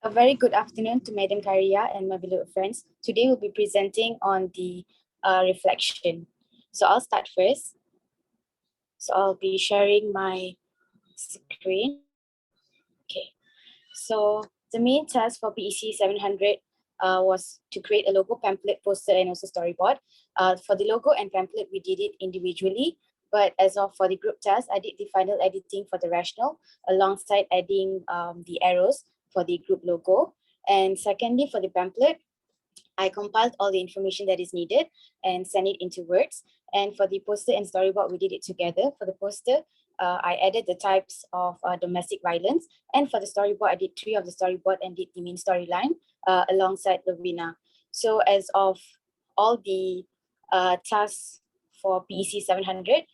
A very good afternoon to Madam Karia and my beloved friends. Today we'll be presenting on the reflection. So I'll start first. So I'll be sharing my screen. Okay. So the main task for PEC700 was to create a logo, pamphlet, poster, and also storyboard. For the logo and pamphlet, we did it individually. But as of for the group task, I did the final editing for the rational alongside adding the arrows for the group logo. And secondly, for the pamphlet, I compiled all the information that is needed and sent it into words. And for the poster and storyboard, we did it together. For the poster, I added the types of domestic violence. And for the storyboard, I did 3 of the storyboard and did the main storyline alongside LOVIENA. So as of all the tasks for PEC 700,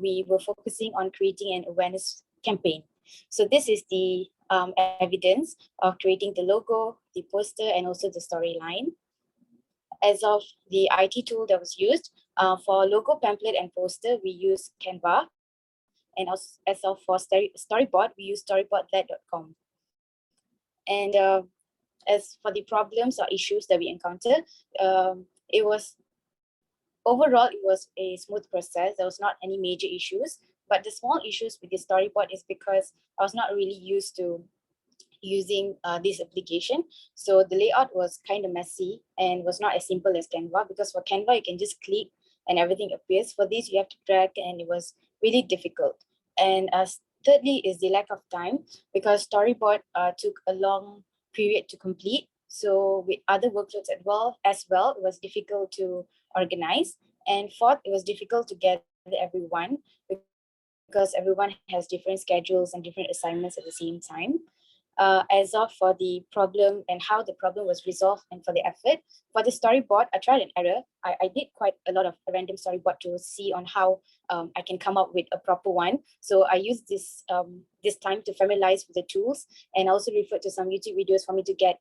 we were focusing on creating an awareness campaign. So this is the evidence of creating the logo, the poster, and also the storyline. As of the IT tool that was used, for logo, pamphlet, and poster, we use Canva. And as of for storyboard, we use storyboardlet.com. And as for the problems or issues that we encountered, overall, it was a smooth process. There was not any major issues, but the small issues with the storyboard is because I was not really used to using this application. So the layout was kind of messy and was not as simple as Canva, because for Canva, you can just click and everything appears. For this, you have to drag, and it was really difficult. And thirdly is the lack of time, because storyboard took a long period to complete. So with other workloads as well, it was difficult to organize. And fourth, it was difficult to gather everyone because everyone has different schedules and different assignments at the same time. As of for the problem and how the problem was resolved, and for the effort, for the storyboard, I tried and error. I did quite a lot of random storyboard to see on how I can come up with a proper one. So I used this time to familiarize with the tools, and also referred to some YouTube videos for me to get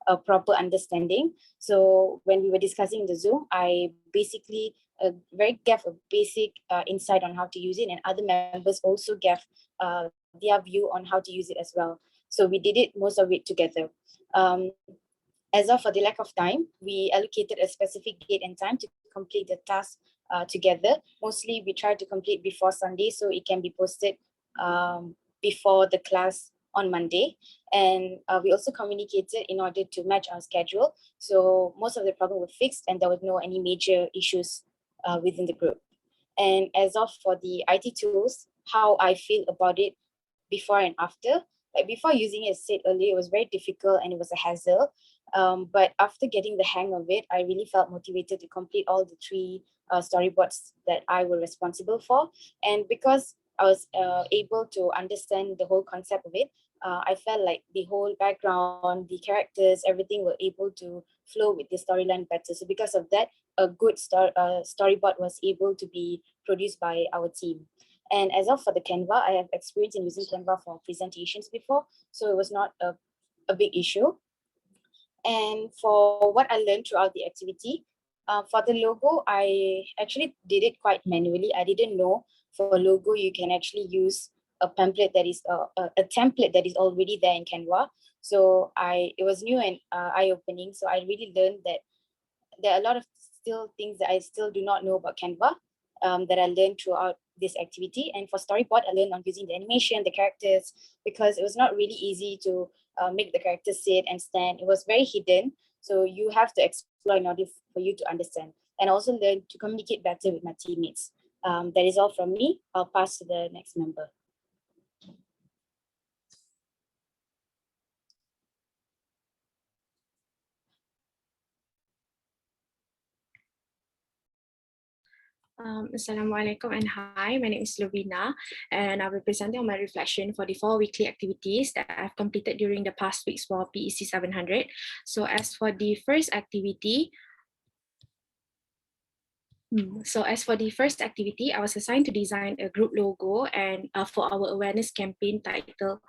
a proper understanding. So when we were discussing the Zoom, I basically gave a basic insight on how to use it, and other members also gave their view on how to use it as well. So we did it, most of it together. As of for the lack of time, we allocated a specific date and time to complete the task together. Mostly we try to complete before Sunday, so it can be posted before the class on Monday. And we also communicated in order to match our schedule. So most of the problem were fixed, and there was no any major issues within the group. And as of for the IT tools, how I feel about it before and after. Like before using it, as said earlier, it was very difficult and it was a hassle. But after getting the hang of it, I really felt motivated to complete all the 3 storyboards that I was responsible for. And because I was able to understand the whole concept of it, I felt like the whole background, the characters, everything were able to flow with the storyline better. So because of that, a good storyboard was able to be produced by our team. And as of for the Canva, I have experience in using Canva for presentations before, so it was not a big issue. And for what I learned throughout the activity, for the logo, I actually did it quite manually. I didn't know for logo you can actually use a template that is a template that is already there in Canva. So it was new and eye-opening. So I really learned that there are a lot of things that I still do not know about Canva that I learned throughout this activity. And for storyboard, I learned on using the animation, the characters, because it was not really easy to make the characters sit and stand. It was very hidden. So you have to explore in order for you to understand. And also learn to communicate better with my teammates. That is all from me. I'll pass to the next member. Assalamualaikum and hi, my name is Loviena, and I'll be presenting on my reflection for the 4 weekly activities that I've completed during the past weeks for PEC 700. So as for the first activity, I was assigned to design a group logo and for our awareness campaign titled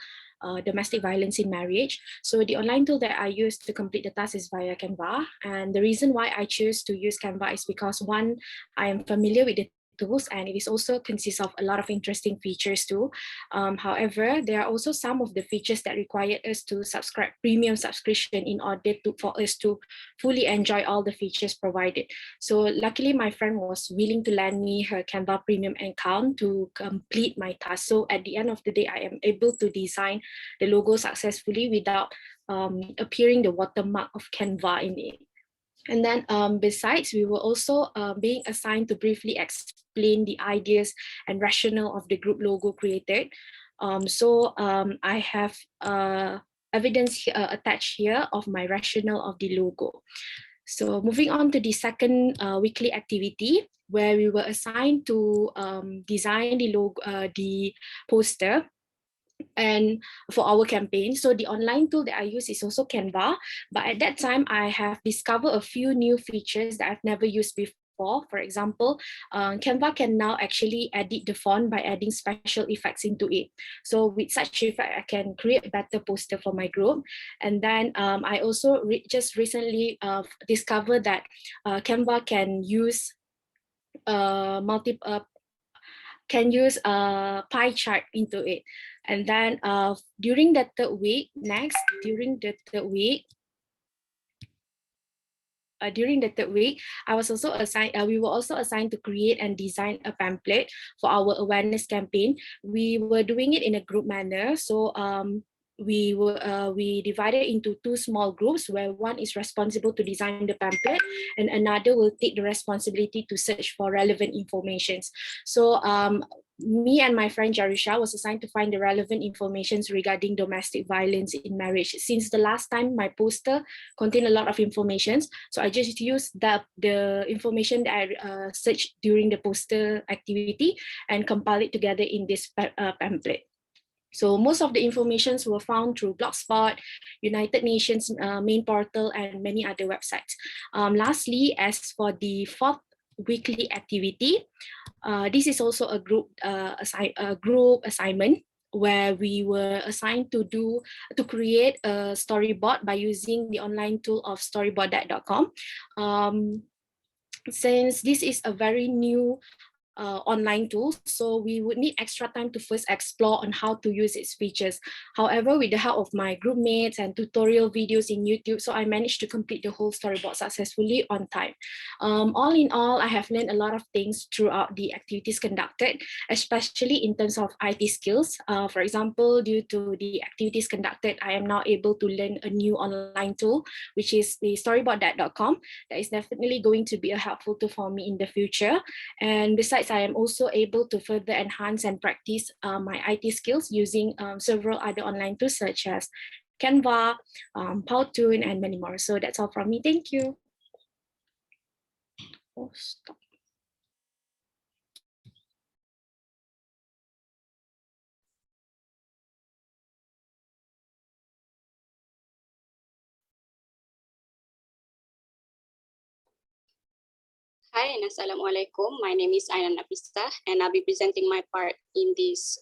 Domestic Violence in Marriage. So the online tool that I used to complete the task is via Canva. And the reason why I chose to use Canva is because, one, I am familiar with the tools, and it is also consists of a lot of interesting features too. However, there are also some of the features that require us to subscribe premium subscription in order for us to fully enjoy all the features provided. So luckily, my friend was willing to lend me her Canva premium account to complete my task. So at the end of the day, I am able to design the logo successfully without appearing the watermark of Canva in it. And then besides, we were also being assigned to briefly explain the ideas and rationale of the group logo created. I have evidence attached here of my rationale of the logo. So moving on to the second weekly activity, where we were assigned to design the logo, the poster, and for our campaign. So the online tool that I use is also Canva, but at that time I have discovered a few new features that I've never used before. For example, Canva can now actually edit the font by adding special effects into it. So with such effect, I can create a better poster for my group. And then I also just recently discovered that Canva can use can use a pie chart into it. And then during the third week, I was also assigned, we were also assigned to create and design a pamphlet for our awareness campaign. We were doing it in a group manner. So we divided into two small groups, where one is responsible to design the pamphlet and another will take the responsibility to search for relevant information. So me and my friend JERUSHA was assigned to find the relevant information regarding domestic violence in marriage. Since the last time my poster contained a lot of information, so I just used the information that I searched during the poster activity and compile it together in this pamphlet. So most of the informations were found through Blogspot, United Nations main portal, and many other websites. Lastly, as for the fourth weekly activity, this is also a group assignment, where we were assigned to create a storyboard by using the online tool of storyboard.com. Since this is a very new online tool, so we would need extra time to first explore on how to use its features. However, with the help of my group mates and tutorial videos in YouTube, so I managed to complete the whole storyboard successfully on time. All in all, I have learned a lot of things throughout the activities conducted, especially in terms of IT skills. For example, due to the activities conducted, I am now able to learn a new online tool, which is the storyboard.com. That is definitely going to be a helpful tool for me in the future. And besides, I am also able to further enhance and practice my IT skills using several other online tools such as Canva, Powtoon, and many more. So that's all from me. Thank you. Oh, stop. Hi and Assalamualaikum. My name is AINA NAFISAH and I'll be presenting my part in this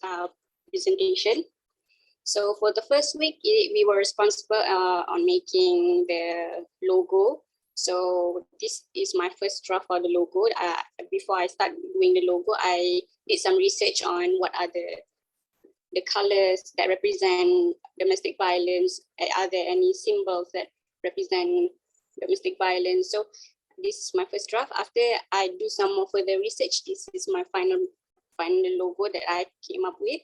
presentation. So for the first week, we were responsible on making the logo. So this is my first draft for the logo. Before I start doing the logo, I did some research on what are the colors that represent domestic violence. Are there any symbols that represent domestic violence? So this is my first draft. After I do some more further research, this is my final logo that I came up with.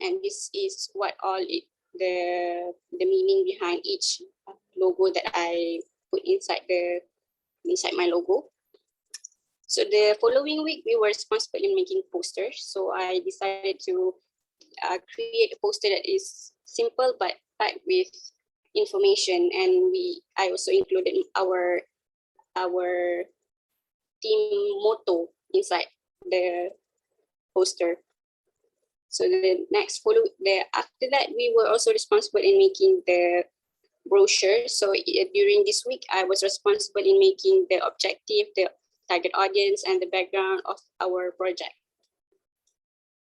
And this is what the meaning behind each logo that I put inside my logo. So the following week, we were responsible in making posters. So I decided to create a poster that is simple but packed with information. And I also included our team motto inside the poster. So after that, we were also responsible in making the brochure. So during this week, I was responsible in making the objective, the target audience, and the background of our project.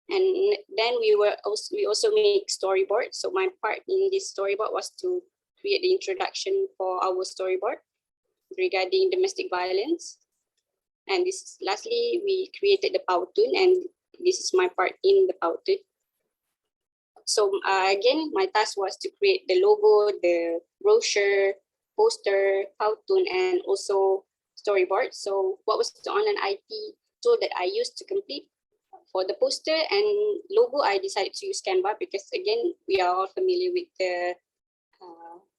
And then we also make storyboard. So my part in this storyboard was to create the introduction for our storyboard regarding domestic violence. And this lastly, we created the Powtoon, and this is my part in the Powtoon. So again, my task was to create the logo, the brochure, poster, Powtoon, and also storyboard. So what was the online IT tool that I used to complete? For the poster and logo, I decided to use Canva because again, we are all familiar with the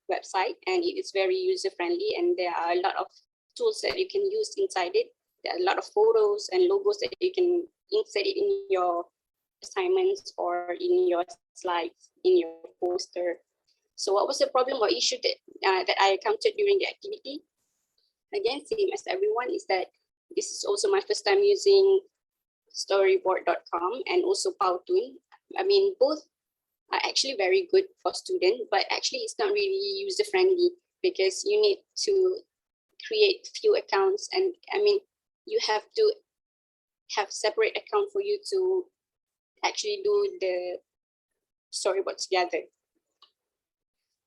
website and it is very user-friendly, and there are a lot of tools that you can use inside it. There are a lot of photos and logos that you can insert it in your assignments or in your slides, in your poster. So what was the problem or issue that I encountered during the activity? Again, same as everyone, is that this is also my first time using storyboard.com and also Powtoon. I mean, both are actually very good for students, but actually it's not really user-friendly because you need to create few accounts, and I mean, you have to have separate account for you to actually do the storyboard together.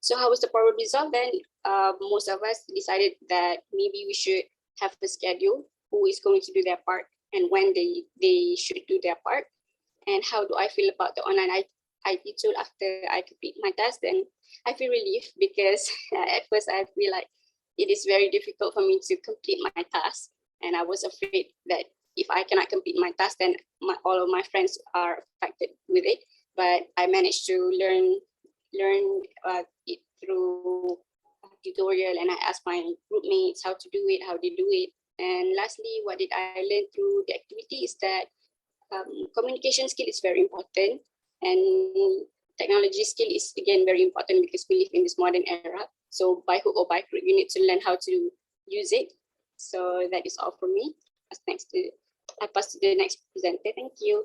So how was the problem resolved then? Most of us decided that maybe we should have a schedule, who is going to do their part and when they should do their part. And how do I feel about the online IT tool after I complete my task? Then I feel relieved because at first I feel like it is very difficult for me to complete my task. And I was afraid that if I cannot complete my task, then all of my friends are affected with it. But I managed to learn it through a tutorial, and I asked my group mates how to do it, how they do it. And lastly, what did I learn through the activity is that communication skill is very important, and technology skill is again very important because we live in this modern era. So by hook or by crook, you need to learn how to use it. So that is all for me. I pass to the next presenter. Thank you.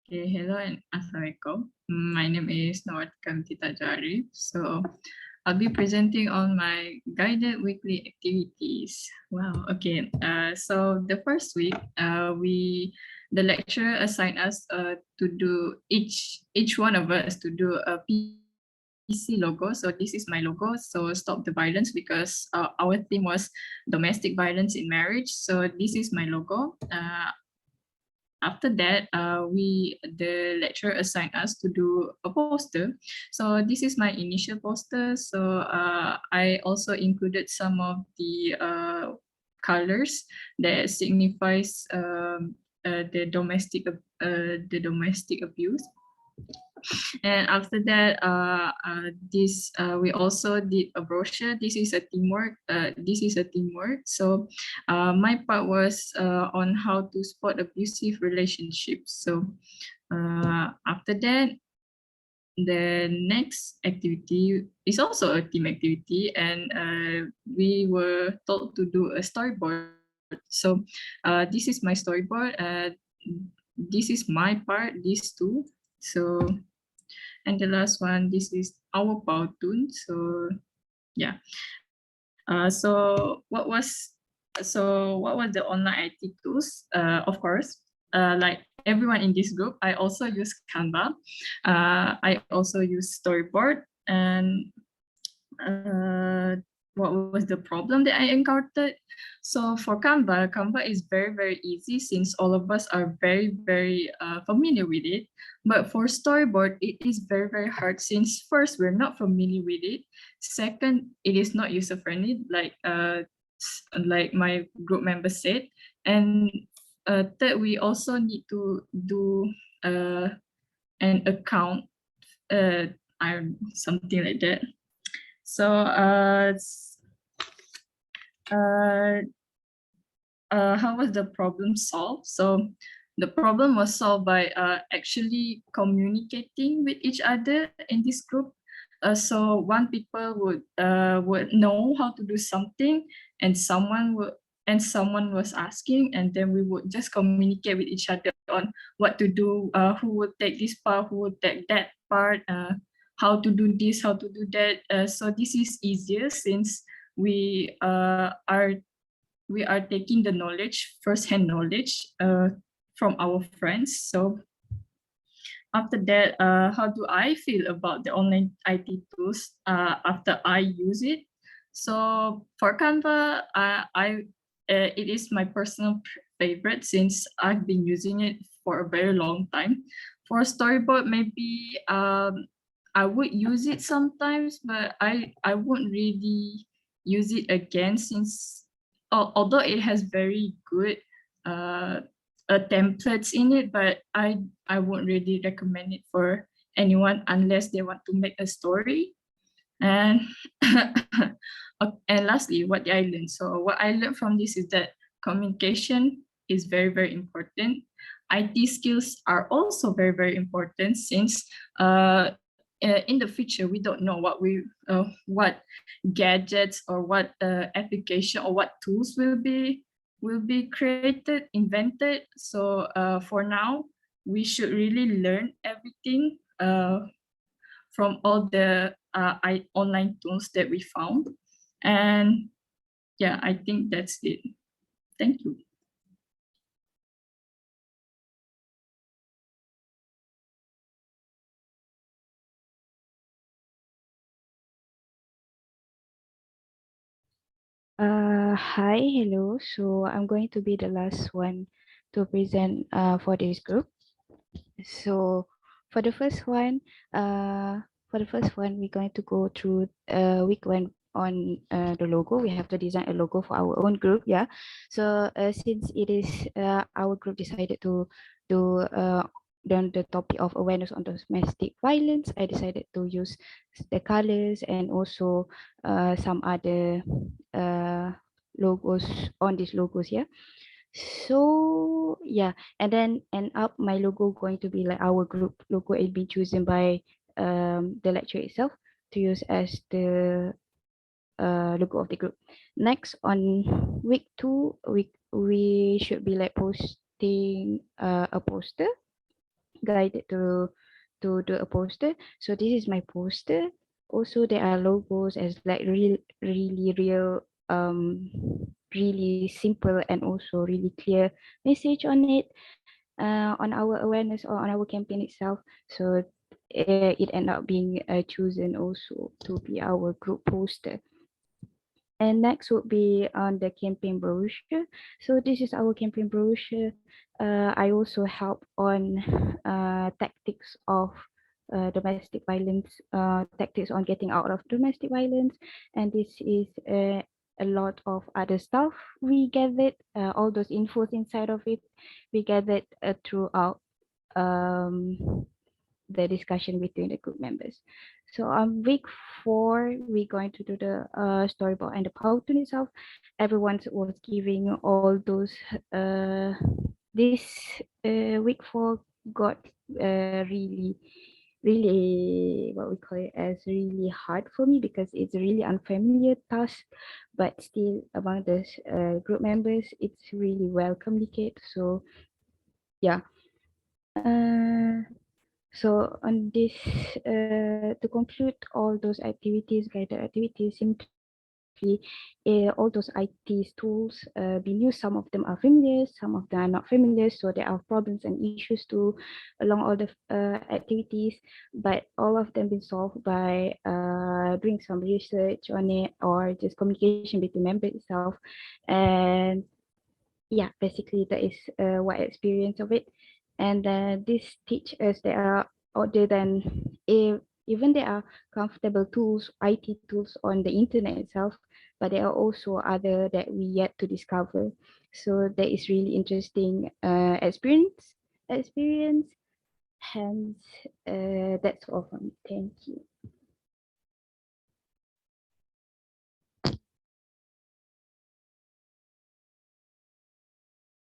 Okay, hello and assalamualaikum. My name is NURWATIQAH ARIF. So I'll be presenting on my guided weekly activities. Wow, okay. So the first week, the lecturer assigned us to do each one of us to do a PC logo. So this is my logo. So stop the violence, because our theme was domestic violence in marriage. So this is my logo. After that, the lecturer assigned us to do a poster. So this is my initial poster. So I also included some of the colors that signifies the domestic abuse. And after that, we also did a brochure. This is a teamwork. So my part was on how to spot abusive relationships. So after that, the next activity is also a team activity, and we were told to do a storyboard. So this is my storyboard. This is my part, these two. So, and the last one, this is our Powtoon. So yeah. So what was the online IT tools? Of course, like everyone in this group, I also use Canva. I also use Storyboard. And what was the problem that I encountered? So for Canva is very, very easy since all of us are very, very familiar with it. But for Storyboard, it is very, very hard since first, we're not familiar with it. Second, it is not user-friendly, like my group member said. And third, we also need to do an account, something like that. So how was the problem solved? So the problem was solved by actually communicating with each other in this group. So one people would know how to do something, and someone was asking, and then we would just communicate with each other on what to do, who would take this part, who would take that part, how to do this, how to do that. So this is easier since we are taking the knowledge, first-hand knowledge from our friends. So after that, how do I feel about the online IT tools after I use it? So for Canva, it is my personal favorite since I've been using it for a very long time. For storyboard, maybe I would use it sometimes, but I won't really use it again since although it has very good uh, templates in it, but I won't really recommend it for anyone unless they want to make a story. And and lastly, what did I learn? So what I learned from this is that communication is very, very important. IT skills are also very, very important since in the future we don't know what gadgets or what application or what tools will be created, invented. So for now, we should really learn everything from all the online tools that we found. And yeah, I think that's it. Thank you. Hi, hello. So I'm going to be the last one to present for this group. So for the first one, we're going to go through week one on the logo. We have to design a logo for our own group. Yeah. So since it is our group decided to do on the topic of awareness on domestic violence, I decided to use the colors and also some other logos on these logos. Yeah. So yeah, and then end up my logo going to be like our group logo and be chosen by the lecturer itself to use as the logo of the group. Next on week two, we should be like posting a poster guided to do a poster. So this is my poster. Also, there are logos as like really real, really simple and also really clear message on it, on our awareness or on our campaign itself. So it ended up being chosen also to be our group poster. And next would be on the campaign brochure. So this is our campaign brochure. I also help on tactics of domestic violence, tactics on getting out of domestic violence. And this is a lot of other stuff we gathered, all those infos inside of it, we gathered throughout the discussion between the group members. So on week 4, we're going to do the storyboard and the PowerPoint itself. Everyone was giving all those. This week 4 got really what we call it as really hard for me because it's a really unfamiliar task, but still among the group members, it's really well communicated. So yeah. So on this, to conclude all those activities, guided activities, simply all those IT tools being used, some of them are familiar, some of them are not familiar, so there are problems and issues too along all the activities, but all of them been solved by doing some research on it or just communication between members itself. And yeah, basically that is what I experience of it. And this teach us there are other than even there are comfortable tools, IT tools on the internet itself, but there are also other that we yet to discover. So that is really interesting experience. Hence, that's all from me. Thank you.